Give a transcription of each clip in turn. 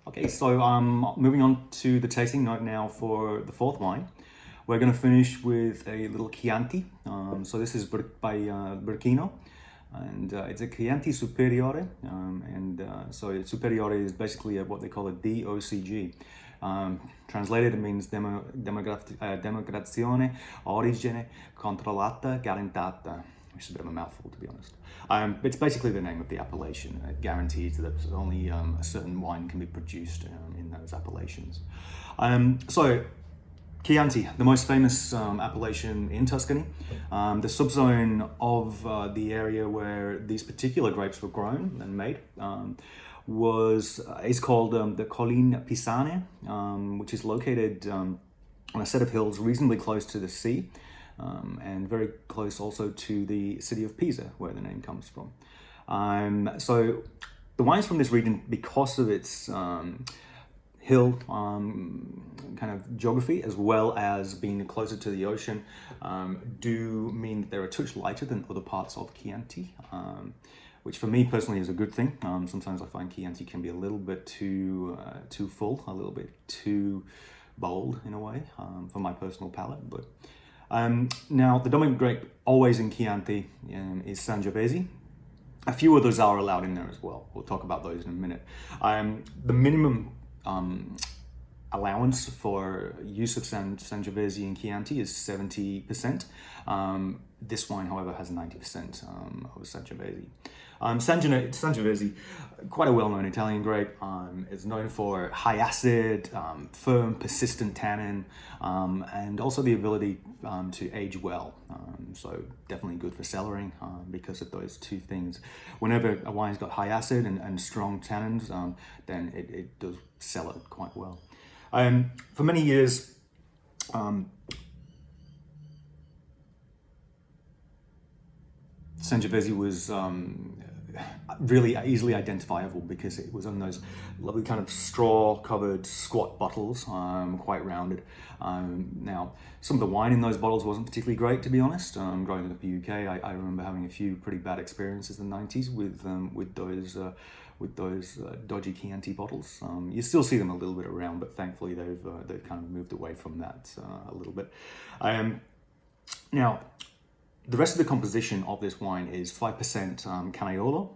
Okay, so moving on to the tasting note now for the fourth wine. We're going to finish with a little Chianti. So this is by Burkino, and it's a Chianti Superiore. So Superiore is basically what they call a DOCG. Translated, it means Demograzione Origine Controllata Garantata, which is a bit of a mouthful, to be honest. It's basically the name of the appellation. It guarantees that only a certain wine can be produced in those appellations. So Chianti, the most famous appellation in Tuscany. The subzone of the area where these particular grapes were grown and made is called the Colline Pisane, which is located on a set of hills reasonably close to the sea, and very close also to the city of Pisa, where the name comes from. So the wines from this region, because of its hill kind of geography, as well as being closer to the ocean, do mean that they're a touch lighter than other parts of Chianti, which for me personally is a good thing. Sometimes I find Chianti can be a little bit too full, a little bit too bold in a way, for my personal palate. But now the dominant grape always in Chianti is Sangiovese. A few others are allowed in there as well. We'll talk about those in a minute. The minimum allowance for use of Sangiovese in Chianti is 70%. This wine, however, has 90% of Sangiovese. Sangiovese, quite a well-known Italian grape, is known for high acid, firm, persistent tannin, and also the ability to age well. So definitely good for cellaring because of those two things. Whenever a wine's got high acid and strong tannins, then it does cellar quite well. For many years, Sangiovese was really easily identifiable because it was on those lovely kind of straw-covered squat bottles, quite rounded. Now, some of the wine in those bottles wasn't particularly great, to be honest. Growing up in the UK, I remember having a few pretty bad experiences in the 90s with those dodgy Chianti bottles. You still see them a little bit around, but thankfully they've kind of moved away from that a little bit. Now, the rest of the composition of this wine is 5% Canaiolo,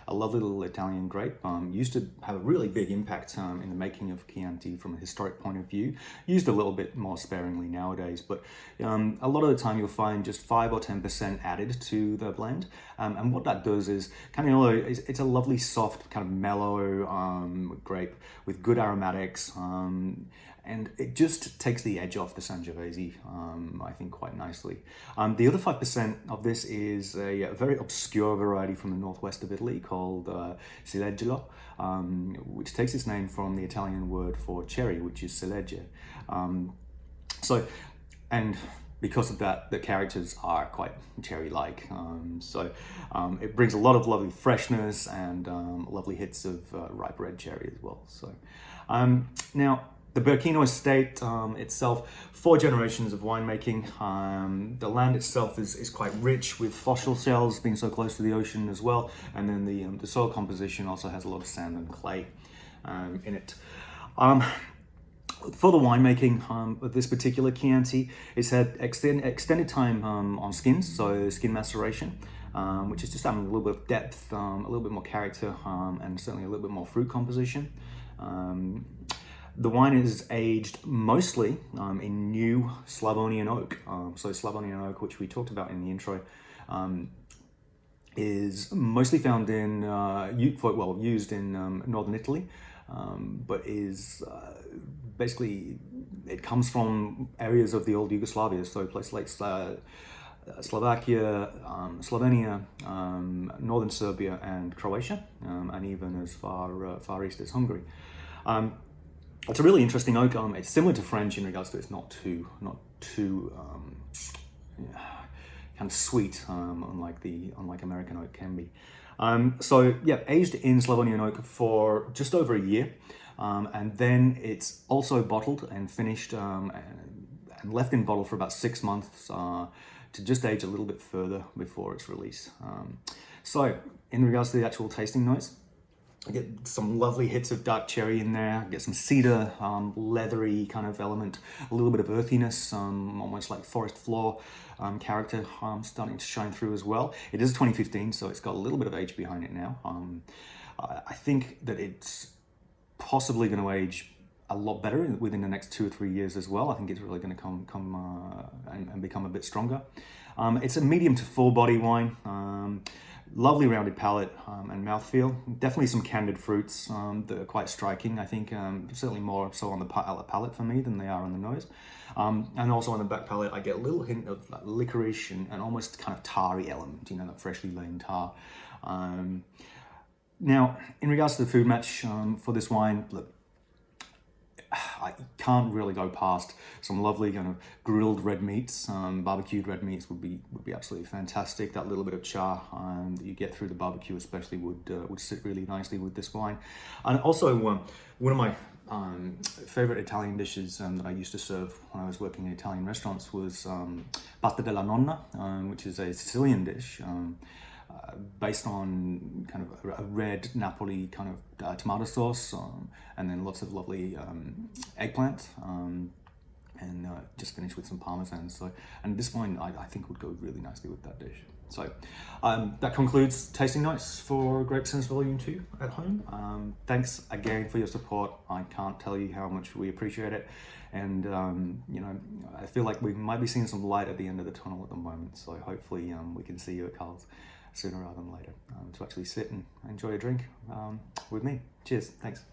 a lovely little Italian grape. Used to have a really big impact in the making of Chianti from a historic point of view. Used a little bit more sparingly nowadays, but a lot of the time you'll find just 5 or 10% added to the blend. And what that does is, Canaiolo, it's a lovely, soft, kind of mellow grape with good aromatics. And it just takes the edge off the Sangiovese, I think, quite nicely. The other 5% of this is a very obscure variety from the northwest of Italy called Ciliegio, which takes its name from the Italian word for cherry, which is Cilegge. And because of that, the characters are quite cherry-like. It brings a lot of lovely freshness and lovely hits of ripe red cherry as well. So now, the Burkino estate itself, 4 generations of winemaking. The land itself is quite rich with fossil shells being so close to the ocean as well. And then the soil composition also has a lot of sand and clay in it. For the winemaking of this particular Chianti, it's had extended time on skins, so skin maceration, which is just adding a little bit of depth, a little bit more character, and certainly a little bit more fruit composition. The wine is aged mostly in new Slavonian oak. So Slavonian oak, which we talked about in the intro, is mostly found in, used in northern Italy, but is basically, it comes from areas of the old Yugoslavia, so places like Slovakia, Slovenia, northern Serbia and Croatia, and even as far east as Hungary. It's a really interesting oak. It's similar to French in regards to it's not too kind of sweet, unlike American oak can be. Aged in Slavonian oak for just over a year, and then it's also bottled and finished and left in bottle for about 6 months to just age a little bit further before its release. So in regards to the actual tasting notes, I get some lovely hits of dark cherry in there. I get some cedar, leathery kind of element, a little bit of earthiness, almost like forest floor character starting to shine through as well. It is 2015, so it's got a little bit of age behind it now. I think that it's possibly going to age a lot better within the next 2 or 3 years as well. I think it's really going to come and become a bit stronger. It's a medium to full body wine. Lovely rounded palate and mouthfeel. Definitely some candied fruits that are quite striking. I think certainly more so on the palate for me than they are on the nose. And also on the back palate, I get a little hint of like licorice and almost kind of tarry element, you know, that freshly lain tar. Now, in regards to the food match for this wine, look, I can't really go past some lovely kind of grilled red meats. Barbecued red meats would be absolutely fantastic. That little bit of char that you get through the barbecue especially would sit really nicely with this wine. And also one of my favorite Italian dishes that I used to serve when I was working in Italian restaurants was pasta della nonna, which is a Sicilian dish. Based on kind of a red Napoli kind of tomato sauce, and then lots of lovely eggplant, and just finished with some parmesan. So, and this wine I think would go really nicely with that dish. So that concludes Tasting Notes for Grape Sense Volume 2 at home. Thanks again for your support. I can't tell you how much we appreciate it. And, you know, I feel like we might be seeing some light at the end of the tunnel at the moment. So hopefully we can see you at Carl's sooner rather than later to actually sit and enjoy a drink with me. Cheers. Thanks.